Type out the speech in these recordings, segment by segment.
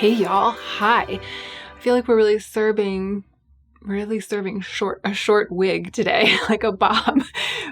Hey y'all, hi. I feel like we're really serving a short wig today, like a bob.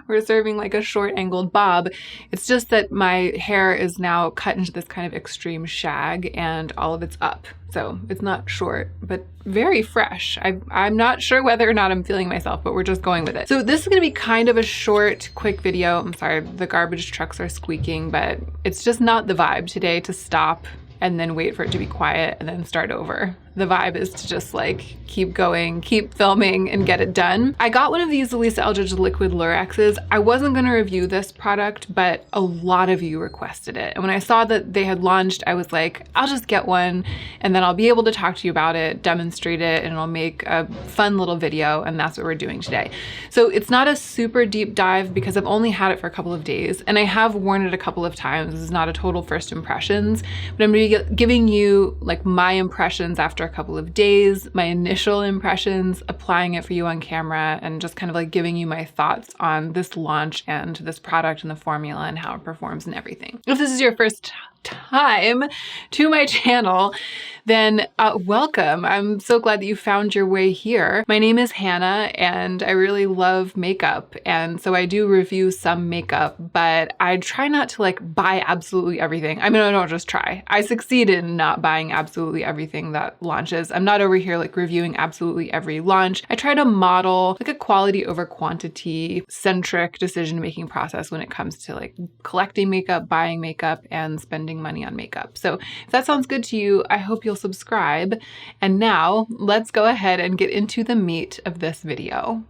We're serving like a short angled bob. It's just that my hair is now cut into this kind of extreme shag and all of it's up. So it's not short, but very fresh. I'm not sure whether or not I'm feeling myself, but we're just going with it. So this is gonna be kind of a short, quick video. I'm sorry, the garbage trucks are squeaking, but it's just not the vibe today to stop and then wait for it to be quiet and then start over. The vibe is to just like keep going, keep filming and get it done. I got one of these Eldridge liquid Lurexes. I wasn't gonna review this product, but a lot of you requested it. And when I saw that they had launched, I was like, I'll just get one and then I'll be able to talk to you about it, demonstrate it, and I'll make a fun little video, and that's what we're doing today. So it's not a super deep dive because I've only had it for a couple of days and I have worn it a couple of times. This is not a total first impressions, but I'm gonna be giving you like my impressions after a couple of days, my initial impressions, applying it for you on camera, and just kind of like giving you my thoughts on this launch and this product and the formula and how it performs and everything. If this is your first time to my channel, then welcome. I'm so glad that you found your way here. My name is Hannah and I really love makeup, and so I do review some makeup, but I try not to like buy absolutely everything. I mean, I don't just try. I succeed in not buying absolutely everything that launches. I'm not over here like reviewing absolutely every launch. I try to model like a quality over quantity centric decision-making process when it comes to like collecting makeup, buying makeup, and spending money on makeup. So if that sounds good to you, I hope you'll subscribe. And now let's go ahead and get into the meat of this video.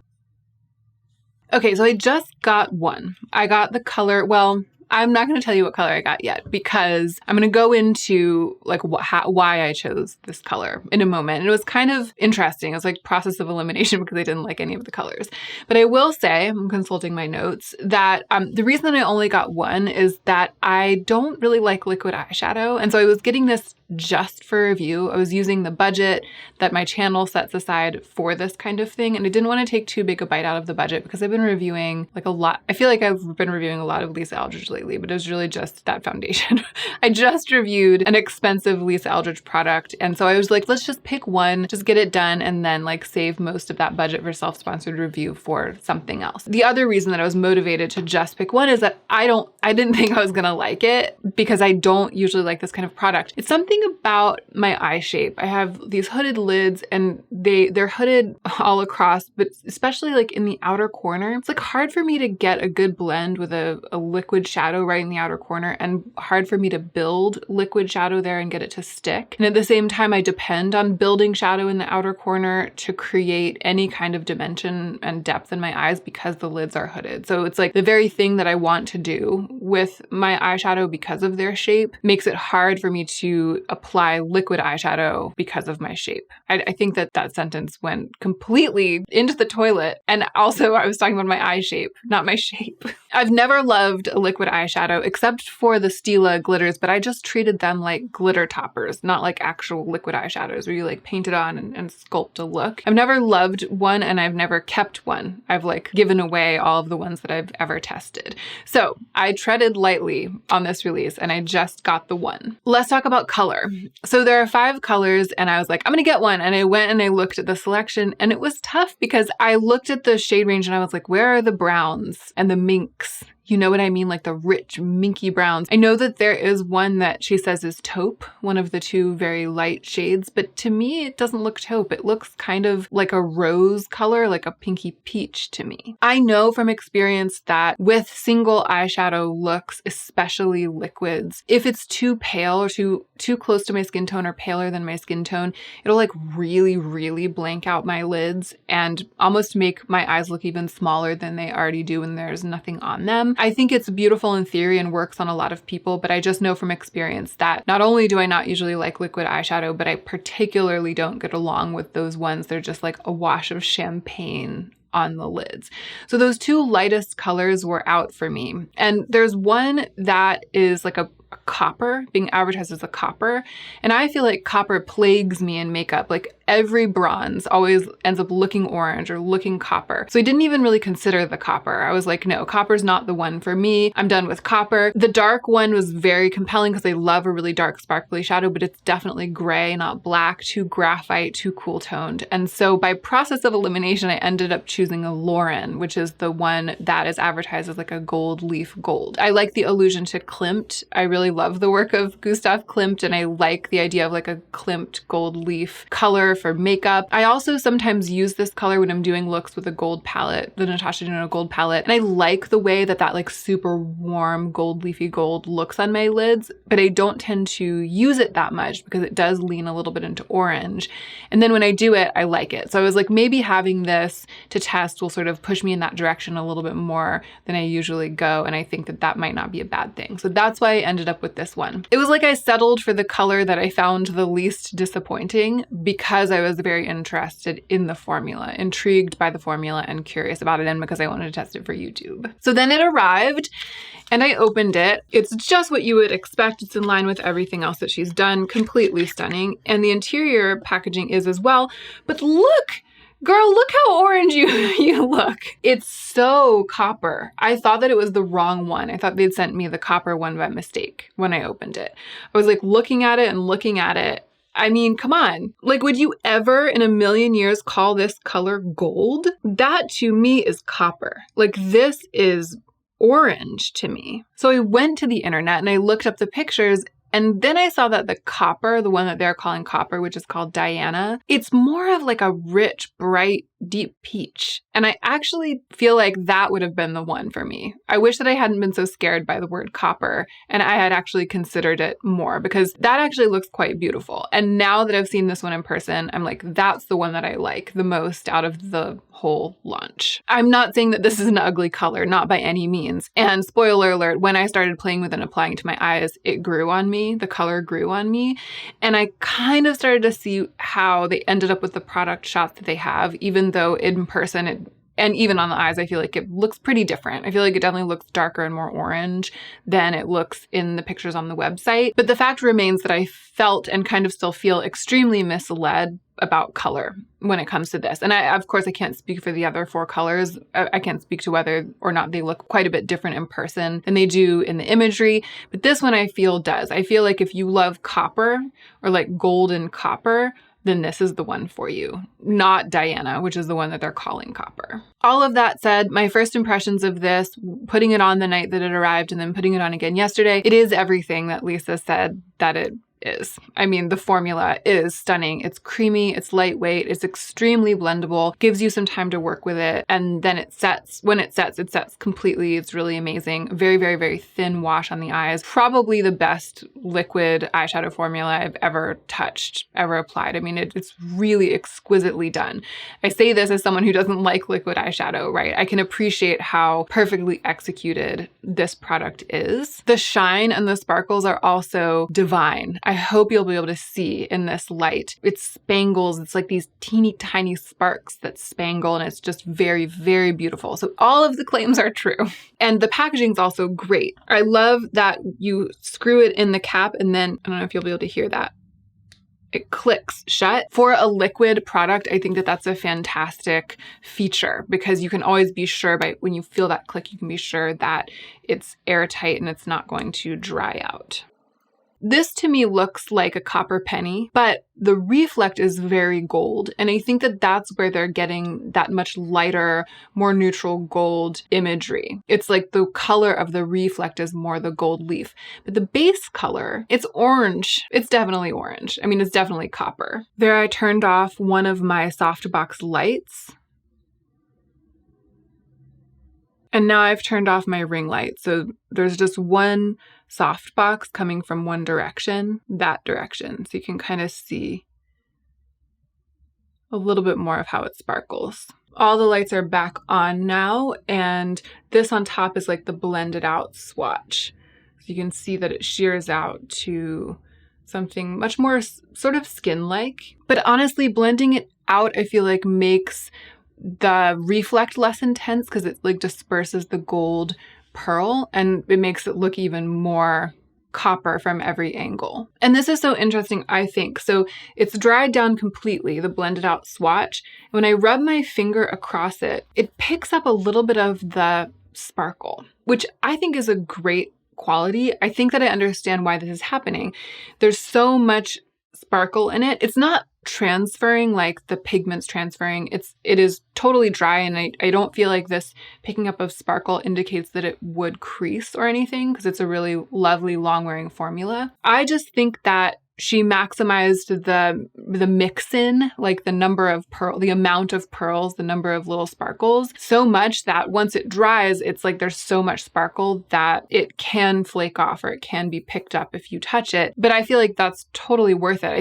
Okay, so I just got one. I got the color, well, I'm not going to tell you what color I got yet because I'm going to go into like why I chose this color in a moment. And it was kind of interesting. It was like process of elimination because I didn't like any of the colors. But I will say, I'm consulting my notes, that the reason that I only got one is that I don't really like liquid eyeshadow. And so I was getting this just for review. I was using the budget that my channel sets aside for this kind of thing, and I didn't want to take too big a bite out of the budget because I've been reviewing like a lot. I feel like I've been reviewing a lot of Eldridge lately, but it was really just that foundation. I just reviewed an expensive Eldridge product, and so I was like, let's just pick one, just get it done, and then like save most of that budget for self-sponsored review for something else. The other reason that I was motivated to just pick one is that I didn't think I was gonna like it because I don't usually like this kind of product. It's something about my eye shape. I have these hooded lids and they're hooded all across, but especially like in the outer corner. It's like hard for me to get a good blend with a liquid shadow right in the outer corner, and hard for me to build liquid shadow there and get it to stick. And at the same time, I depend on building shadow in the outer corner to create any kind of dimension and depth in my eyes because the lids are hooded. So it's like the very thing that I want to do with my eyeshadow because of their shape makes it hard for me to apply liquid eyeshadow because of my shape. I think that sentence went completely into the toilet. And also I was talking about my eye shape, not my shape. I've never loved a liquid eyeshadow except for the Stila glitters, but I just treated them like glitter toppers, not like actual liquid eyeshadows where you like paint it on and sculpt a look. I've never loved one and I've never kept one. I've like given away all of the ones that I've ever tested. So I treaded lightly on this release and I just got the one. Let's talk about color. So there are 5 colors and I was like, I'm gonna get one. And I went and I looked at the selection, and it was tough because I looked at the shade range and I was like, where are the browns and the minks? You know what I mean? Like the rich, minky browns. I know that there is one that she says is taupe, one of the 2 very light shades, but to me, it doesn't look taupe. It looks kind of like a rose color, like a pinky peach to me. I know from experience that with single eyeshadow looks, especially liquids, if it's too pale or too close to my skin tone or paler than my skin tone, it'll like really, really blank out my lids and almost make my eyes look even smaller than they already do when there's nothing on them. I think it's beautiful in theory and works on a lot of people, but I just know from experience that not only do I not usually like liquid eyeshadow, but I particularly don't get along with those ones that are just like a wash of champagne on the lids. So those 2 lightest colors were out for me. And there's one that is like a copper, being advertised as a copper. And I feel like copper plagues me in makeup. Like every bronze always ends up looking orange or looking copper. So I didn't even really consider the copper. I was like, no, copper's not the one for me. I'm done with copper. The dark one was very compelling because I love a really dark sparkly shadow, but it's definitely gray, not black, too graphite, too cool toned. And so by process of elimination, I ended up choosing a Lauren, which is the one that is advertised as like a gold leaf gold. I like the allusion to Klimt. I really love the work of Gustav Klimt, and I like the idea of like a Klimt gold leaf color for makeup. I also sometimes use this color when I'm doing looks with a gold palette, the Natasha Denona gold palette. And I like the way that that like super warm gold leafy gold looks on my lids, but I don't tend to use it that much because it does lean a little bit into orange. And then when I do it, I like it. So I was like, maybe having this to test will sort of push me in that direction a little bit more than I usually go. And I think that that might not be a bad thing. So that's why I ended up with this one. It was like I settled for the color that I found the least disappointing because I was very interested in the formula, intrigued by the formula and curious about it, and because I wanted to test it for YouTube. So then it arrived and I opened it. It's just what you would expect. It's in line with everything else that she's done. Completely stunning. And the interior packaging is as well. But look! Girl, look how orange you look. It's so copper. I thought that it was the wrong one. I thought they'd sent me the copper one by mistake when I opened it. I was like looking at it and looking at it. I mean, come on. Like, would you ever in a million years call this color gold? That to me is copper. Like, this is orange to me. So I went to the internet and I looked up the pictures, and then I saw that the copper, the one that they're calling copper, which is called Diana, it's more of like a rich, bright, deep peach. And I actually feel like that would have been the one for me. I wish that I hadn't been so scared by the word copper and I had actually considered it more, because that actually looks quite beautiful. And now that I've seen this one in person, I'm like, that's the one that I like the most out of the whole launch. I'm not saying that this is an ugly color, not by any means. And spoiler alert, when I started playing with and applying to my eyes, it grew on me. The color grew on me. And I kind of started to see how they ended up with the product shots that they have, even though in person and even on the eyes, I feel like it looks pretty different. I feel like it definitely looks darker and more orange than it looks in the pictures on the website. But the fact remains that I felt and kind of still feel extremely misled about color when it comes to this. And of course, I can't speak for the other 4 colors. I can't speak to whether or not they look quite a bit different in person than they do in the imagery. But this one I feel does. I feel like if you love copper or like golden copper, then this is the one for you, not Diana, which is the one that they're calling copper. All of that said, my first impressions of this, putting it on the night that it arrived and then putting it on again yesterday, it is everything that Lisa said that it is. I mean, the formula is stunning. It's creamy, it's lightweight, it's extremely blendable, gives you some time to work with it, and then it sets. When it sets completely. It's really amazing. Very, very, very thin wash on the eyes. Probably the best liquid eyeshadow formula I've ever touched, ever applied. I mean, it's really exquisitely done. I say this as someone who doesn't like liquid eyeshadow, right? I can appreciate how perfectly executed this product is. The shine and the sparkles are also divine. I hope you'll be able to see in this light. It spangles. It's like these teeny tiny sparks that spangle, and it's just very, very beautiful. So all of the claims are true. And the packaging's also great. I love that you screw it in the cap and then, I don't know if you'll be able to hear that, it clicks shut. For a liquid product, I think that that's a fantastic feature, because you can always be sure when you feel that click, you can be sure that it's airtight and it's not going to dry out. This to me looks like a copper penny, but the reflect is very gold. And I think that that's where they're getting that much lighter, more neutral gold imagery. It's like the color of the reflect is more the gold leaf. But the base color, it's orange. It's definitely orange. I mean, it's definitely copper. There I turned off one of my softbox lights. And now I've turned off my ring light. So there's just one softbox coming from one direction, that direction. So you can kind of see a little bit more of how it sparkles. All the lights are back on now, and this on top is like the blended out swatch. So you can see that it shears out to something much more sort of skin-like. But honestly, blending it out, I feel like makes the reflect less intense, because it like disperses the gold pearl and it makes it look even more copper from every angle. And this is so interesting, I think. So it's dried down completely, the blended out swatch. When I rub my finger across it, it picks up a little bit of the sparkle, which I think is a great quality. I think that I understand why this is happening. There's so much sparkle in it. It's not transferring like the pigments transferring. It is totally dry, and I don't feel like this picking up of sparkle indicates that it would crease or anything, because it's a really lovely long wearing formula. I just think that she maximized the mix-in, like the number of the amount of pearls, the number of little sparkles, so much that once it dries, it's like there's so much sparkle that it can flake off or it can be picked up if you touch it. But I feel like that's totally worth it.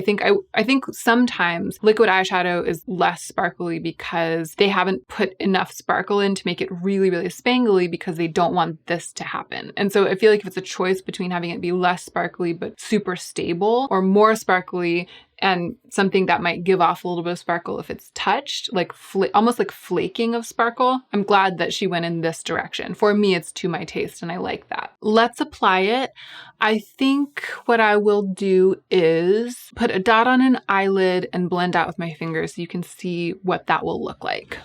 I think sometimes liquid eyeshadow is less sparkly because they haven't put enough sparkle in to make it really, really spangly, because they don't want this to happen. And so I feel like if it's a choice between having it be less sparkly but super stable, or more sparkly and something that might give off a little bit of sparkle if it's touched, like almost like flaking of sparkle, I'm glad that she went in this direction. For me, it's to my taste and I like that. Let's apply it. I think what I will do is put a dot on an eyelid and blend out with my fingers so you can see what that will look like.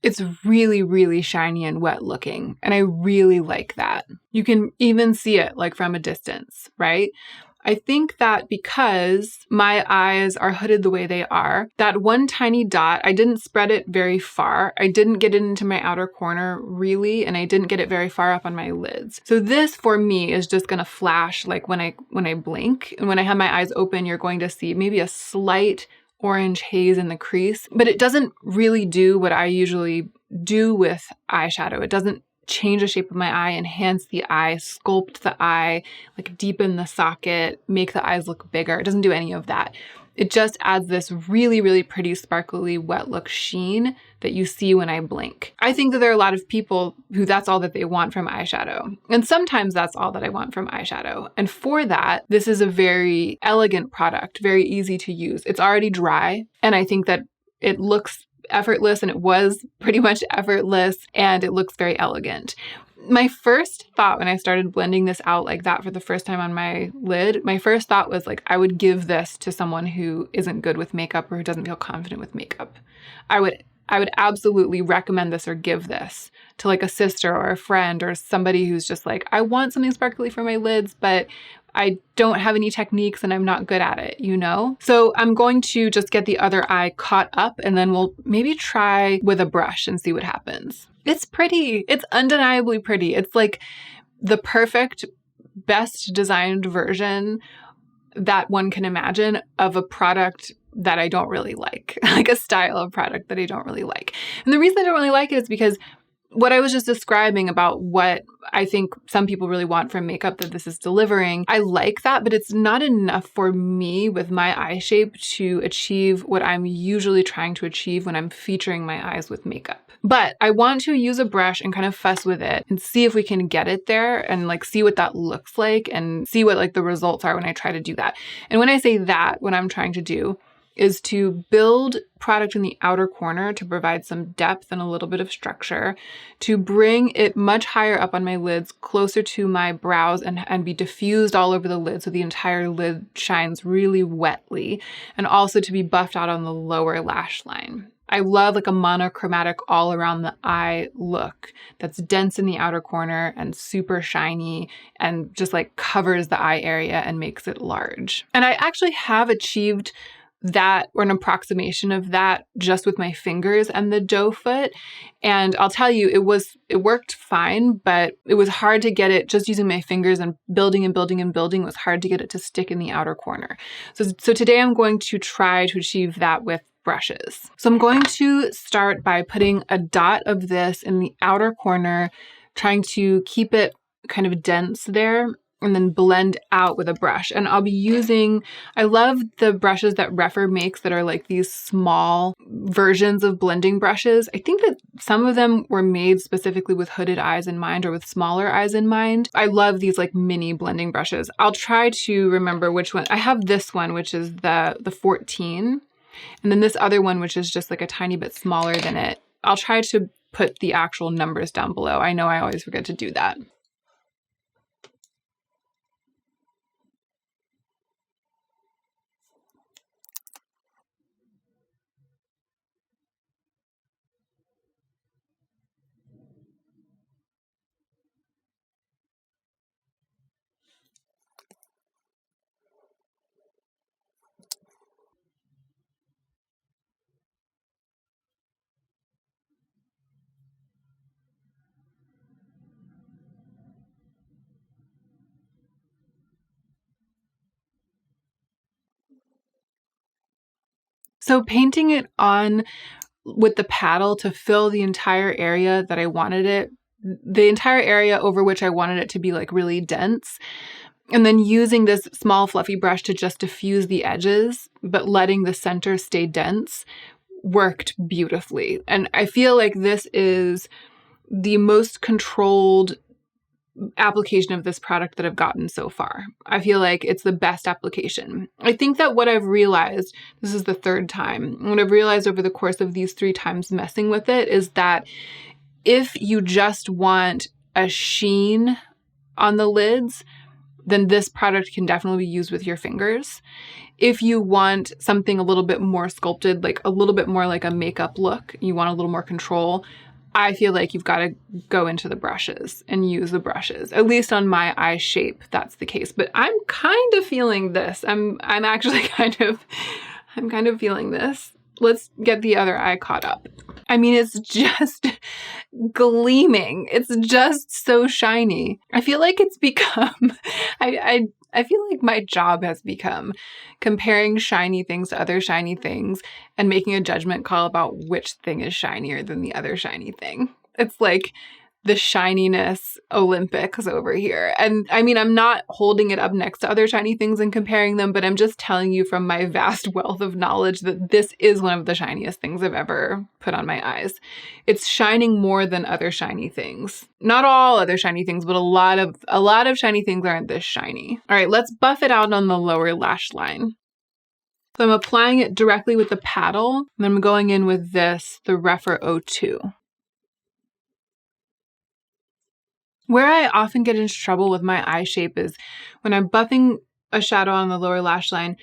It's really, really shiny and wet looking, and I really like that. You can even see it like from a distance, right? I think that because my eyes are hooded the way they are, that one tiny dot, I didn't spread it very far. I didn't get it into my outer corner really, and I didn't get it very far up on my lids. So this for me is just gonna flash like when I blink, and when I have my eyes open, you're going to see maybe a slight orange haze in the crease, but it doesn't really do what I usually do with eyeshadow. It doesn't change the shape of my eye, enhance the eye, sculpt the eye, like deepen the socket, make the eyes look bigger. It doesn't do any of that. It just adds this really, really pretty sparkly wet look sheen that you see when I blink. I think that there are a lot of people who that's all that they want from eyeshadow. And sometimes that's all that I want from eyeshadow. And for that, this is a very elegant product, very easy to use. It's already dry, and I think that it looks effortless, and it was pretty much effortless, and it looks very elegant. My first thought when I started blending this out like that for the first time on my lid, my first thought was like, I would give this to someone who isn't good with makeup or who doesn't feel confident with makeup. I would absolutely recommend this or give this to like a sister or a friend or somebody who's just like, I want something sparkly for my lids, but I don't have any techniques and I'm not good at it, you know? So I'm going to just get the other eye caught up, and then we'll maybe try with a brush and see what happens. It's pretty. It's undeniably pretty. It's like the perfect, best designed version that one can imagine of a product that I don't really like a style of product that I don't really like. And the reason I don't really like it is because what I was just describing about what I think some people really want from makeup that this is delivering, I like that, but it's not enough for me with my eye shape to achieve what I'm usually trying to achieve when I'm featuring my eyes with makeup. But I want to use a brush and kind of fuss with it and see if we can get it there and like see what that looks like and see what like the results are when I try to do that. And when I say that, what I'm trying to do is to build product in the outer corner to provide some depth and a little bit of structure, to bring it much higher up on my lids, closer to my brows, and be diffused all over the lid so the entire lid shines really wetly, and also to be buffed out on the lower lash line. I love like a monochromatic all around the eye look that's dense in the outer corner and super shiny and just like covers the eye area and makes it large. And I actually have achieved that, or an approximation of that, just with my fingers and the doe foot. And I'll tell you, it worked fine, but it was hard to get it just using my fingers and building and building and building. It was hard to get it to stick in the outer corner. So today I'm going to try to achieve that with brushes. So I'm going to start by putting a dot of this in the outer corner, trying to keep it kind of dense there. and then blend out with a brush. And I'll be using, I love the brushes that rèphr makes that are like these small versions of blending brushes. I think that some of them were made specifically with hooded eyes in mind or with smaller eyes in mind. I love these like mini blending brushes. I'll try to remember which one. I have this one, which is the 14, and then this other one, which is just like a tiny bit smaller than it. I'll try to put the actual numbers down below. I know I always forget to do that. So painting it on with the paddle to fill the entire area that I wanted it, the entire area over which I wanted it to be like really dense, and then using this small fluffy brush to just diffuse the edges, but letting the center stay dense, worked beautifully. And I feel like this is the most controlled application of this product that I've gotten so far. I feel like it's the best application. I think that what I've realized, this is the third time, what I've realized over the course of these 3 times messing with it is that if you just want a sheen on the lids, then this product can definitely be used with your fingers. If you want something a little bit more sculpted, like a little bit more like a makeup look, you want a little more control, I feel like you've got to go into the brushes and use the brushes. At least on my eye shape, that's the case. But I'm kind of feeling this. I'm actually kind of feeling this. Let's get the other eye caught up. I mean, it's just gleaming. It's just so shiny. I feel like it's become, I feel like my job has become comparing shiny things to other shiny things and making a judgment call about which thing is shinier than the other shiny thing. It's like the shininess Olympics over here. And I mean, I'm not holding it up next to other shiny things and comparing them, but I'm just telling you from my vast wealth of knowledge that this is one of the shiniest things I've ever put on my eyes. It's shining more than other shiny things. Not all other shiny things, but a lot of shiny things aren't this shiny. All right, let's buff it out on the lower lash line. So I'm applying it directly with the paddle, and I'm going in with this, the rèphr 02. Where I often get into trouble with my eye shape is when I'm buffing a shadow on the lower lash line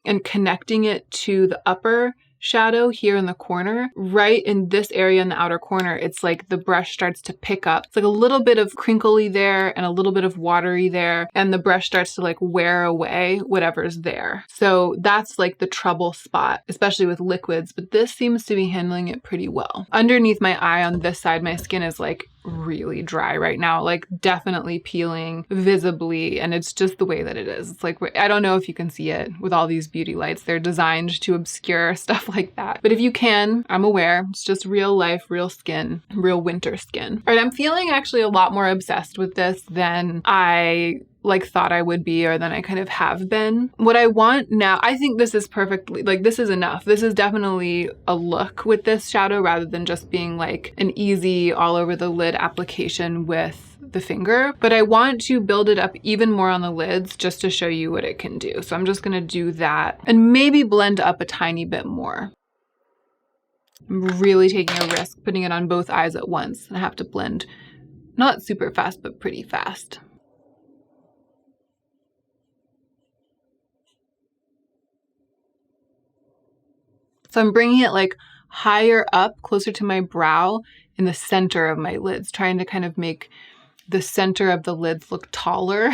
and connecting it to the upper shadow here in the corner, right in this area in the outer corner, it's like the brush starts to pick up. It's like a little bit of crinkly there and a little bit of watery there, and the brush starts to like wear away whatever's there. So that's like the trouble spot, especially with liquids, but this seems to be handling it pretty well. Underneath my eye on this side, my skin is like really dry right now, like definitely peeling visibly, and it's just the way that it is. It's like, I don't know if you can see it with all these beauty lights. They're designed to obscure stuff like that. But if you can, I'm aware. It's just real life, real skin, real winter skin. All right, I'm feeling actually a lot more obsessed with this than I thought I would be, or than I kind of have been. What I want now, I think this is perfectly, this is enough. This is definitely a look with this shadow rather than just being like an easy all over the lid application with the finger. But I want to build it up even more on the lids just to show you what it can do. So I'm just gonna do that and maybe blend up a tiny bit more. I'm really taking a risk putting it on both eyes at once, and I have to blend not super fast, but pretty fast. So I'm bringing it like higher up, closer to my brow in the center of my lids, trying to kind of make the center of the lids look taller,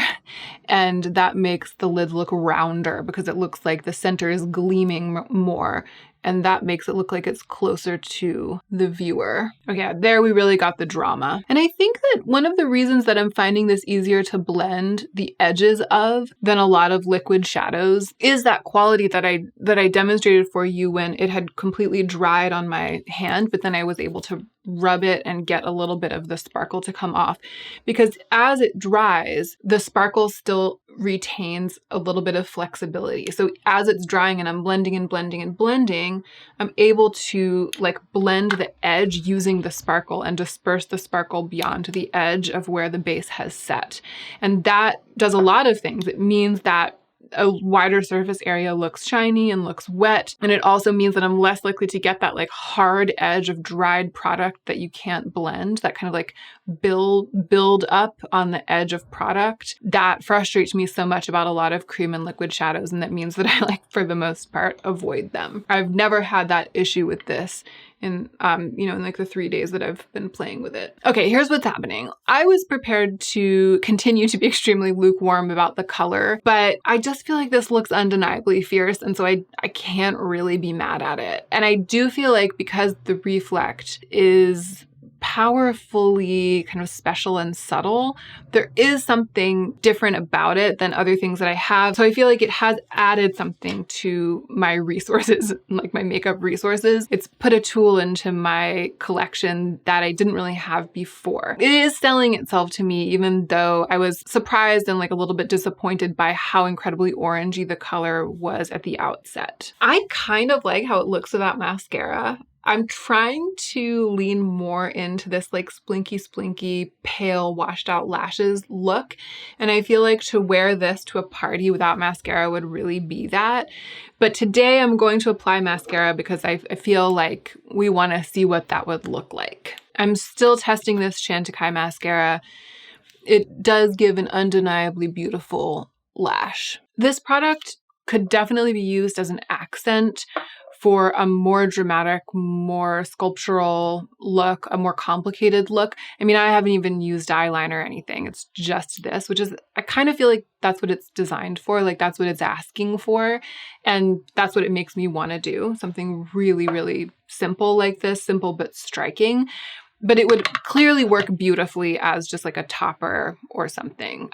and that makes the lids look rounder because it looks like the center is gleaming more and that makes it look like it's closer to the viewer. Okay, there we really got the drama. And I think that one of the reasons that I'm finding this easier to blend the edges of than a lot of liquid shadows is that quality that I demonstrated for you when it had completely dried on my hand, but then I was able to rub it and get a little bit of the sparkle to come off. Because as it dries, the sparkle still retains a little bit of flexibility. So as it's drying and I'm blending and blending and blending, I'm able to like blend the edge using the sparkle and disperse the sparkle beyond the edge of where the base has set. And that does a lot of things. It means that a wider surface area looks shiny and looks wet. And it also means that I'm less likely to get that like hard edge of dried product that you can't blend, that kind of like build up on the edge of product. That frustrates me so much about a lot of cream and liquid shadows. And that means that I like, for the most part, avoid them. I've never had that issue with this in like the 3 days that I've been playing with it. Okay, here's what's happening. I was prepared to continue to be extremely lukewarm about the color, but I just feel like this looks undeniably fierce, and so I can't really be mad at it. And I do feel like because the reflect is powerfully kind of special and subtle, there is something different about it than other things that I have. So I feel like it has added something to my resources, like my makeup resources. It's put a tool into my collection that I didn't really have before. It is selling itself to me, even though I was surprised and like a little bit disappointed by how incredibly orangey the color was at the outset. I kind of like how it looks without mascara. I'm trying to lean more into this like splinky, pale, washed out lashes look. And I feel like to wear this to a party without mascara would really be that. But today I'm going to apply mascara because I feel like we want to see what that would look like. I'm still testing this Chantecaille mascara. It does give an undeniably beautiful lash. This product could definitely be used as an accent for a more dramatic, more sculptural look, a more complicated look. I mean, I haven't even used eyeliner or anything. It's just this, which is, I kind of feel like that's what it's designed for. Like that's what it's asking for. And that's what it makes me want to do. Something really, really simple like this, simple but striking. But it would clearly work beautifully as just like a topper or something.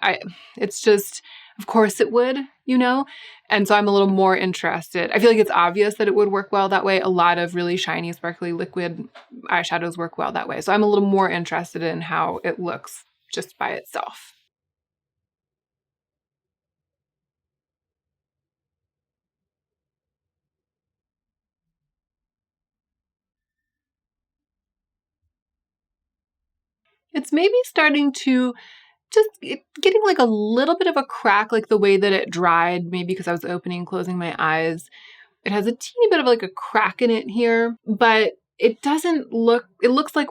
It's just, of course it would, you know? And so I'm a little more interested. I feel like it's obvious that it would work well that way. A lot of really shiny, sparkly liquid eyeshadows work well that way. So I'm a little more interested in how it looks just by itself. It's maybe starting to getting like a little bit of a crack, like the way that it dried, maybe because I was opening and closing my eyes. It has a teeny bit of like a crack in it here, but it doesn't look, it looks like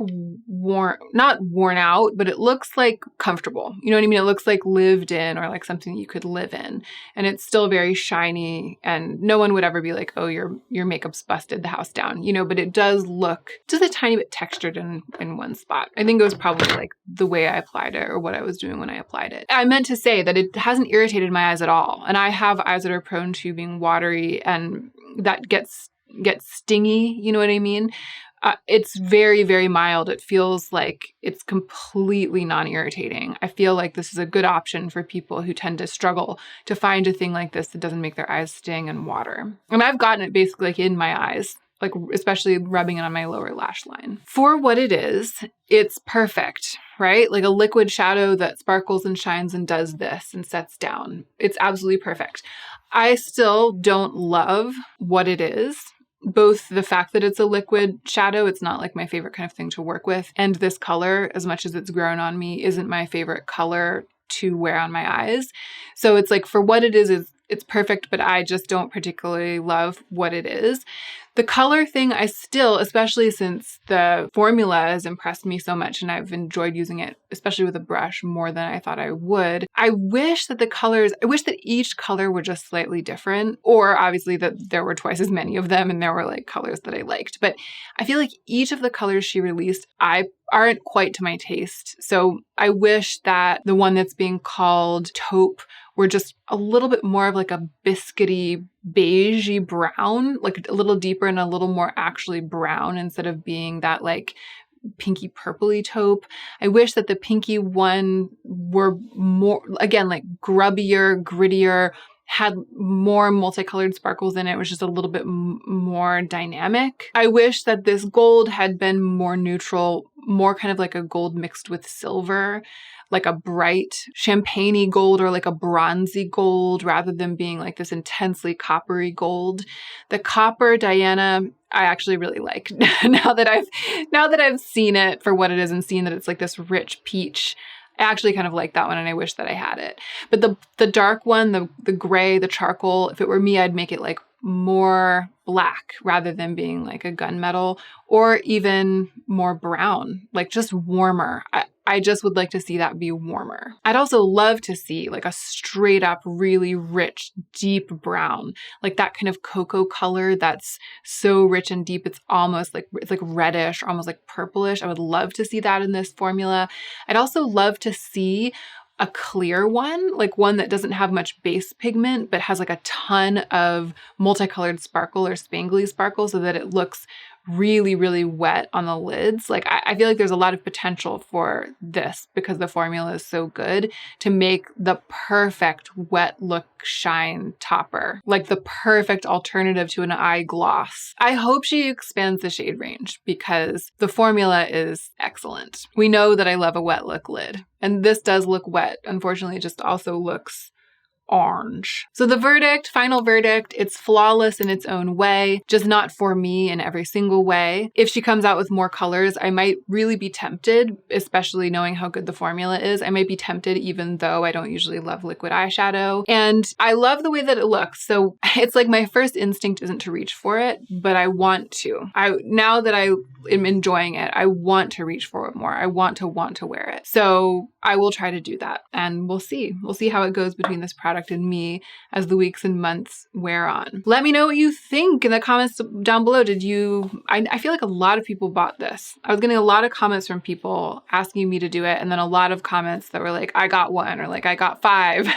not worn out, but it looks like comfortable. You know what I mean? It looks like lived in or like something you could live in. And it's still very shiny and no one would ever be like, oh, your makeup's busted the house down, you know, but it does look just a tiny bit textured in one spot. I think it was probably like the way I applied it or what I was doing when I applied it. I meant to say that it hasn't irritated my eyes at all. And I have eyes that are prone to being watery and that gets stingy, you know what I mean? It's very, very mild. It feels like it's completely non-irritating. I feel like this is a good option for people who tend to struggle to find a thing like this that doesn't make their eyes sting and water. And I've gotten it basically like in my eyes, like especially rubbing it on my lower lash line. For what it is, it's perfect, right? Like a liquid shadow that sparkles and shines and does this and sets down. It's absolutely perfect. I still don't love what it is. Both the fact that it's a liquid shadow, it's not like my favorite kind of thing to work with, and this color, as much as it's grown on me, isn't my favorite color to wear on my eyes. So it's like for what it is it's perfect, but I just don't particularly love what it is. The color thing, I still, especially since the formula has impressed me so much and I've enjoyed using it, especially with a brush more than I thought I would. I wish that each color were just slightly different, or obviously that there were twice as many of them and there were like colors that I liked. But I feel like each of the colors she released, aren't quite to my taste. So I wish that the one that's being called taupe were just a little bit more of like a biscuity, beigey brown, like a little deeper and a little more actually brown instead of being that like pinky purpley taupe. I wish that the pinky one were more, again, like grubbier, grittier, had more multicolored sparkles in it. It was just a little bit more dynamic. I wish that this gold had been more neutral, more kind of like a gold mixed with silver, like a bright champagne-y gold or like a bronzy gold rather than being like this intensely coppery gold. The copper Diana, I actually really like now that I've seen it for what it is and seen that it's like this rich peach. I actually kind of like that one and I wish that I had it. But the dark one, the gray, the charcoal, if it were me, I'd make it like more black rather than being like a gunmetal or even more brown, like just warmer. I just would like to see that be warmer. I'd also love to see like a straight up, really rich, deep brown, like that kind of cocoa color that's so rich and deep. It's like reddish, almost like purplish. I would love to see that in this formula. I'd also love to see a clear one, like one that doesn't have much base pigment, but has like a ton of multicolored sparkle or spangly sparkle so that it looks really, really wet on the lids. Like I feel like there's a lot of potential for this because the formula is so good to make the perfect wet look shine topper, like the perfect alternative to an eye gloss. I hope she expands the shade range because the formula is excellent. We know that I love a wet look lid, and this does look wet. Unfortunately, it just also looks orange. So the verdict, final verdict, it's flawless in its own way, just not for me in every single way. If she comes out with more colors, I might really be tempted, especially knowing how good the formula is. I might be tempted even though I don't usually love liquid eyeshadow. And I love the way that it looks. So it's like my first instinct isn't to reach for it, but I want to. Now that I am enjoying it, I want to reach for it more. I want to wear it. So I will try to do that and we'll see. We'll see how it goes between this product and me as the weeks and months wear on. Let me know what you think in the comments down below. I feel like a lot of people bought this. I was getting a lot of comments from people asking me to do it. And then a lot of comments that were like, I got one or like, I got 5.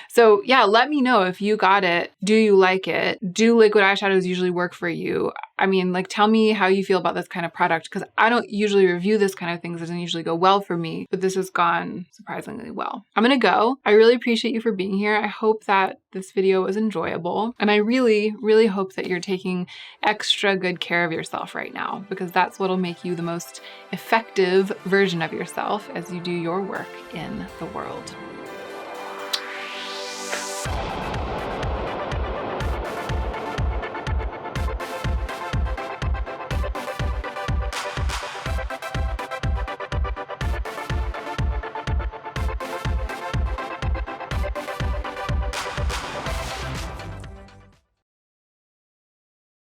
So yeah, let me know if you got it. Do you like it? Do liquid eyeshadows usually work for you? I mean, like, tell me how you feel about this kind of product because I don't usually review this kind of things. It doesn't usually go well for me, but this has gone surprisingly well. I'm gonna go. I really appreciate you for being here. I hope that this video was enjoyable. And I really, really hope that you're taking extra good care of yourself right now because that's what'll make you the most effective version of yourself as you do your work in the world.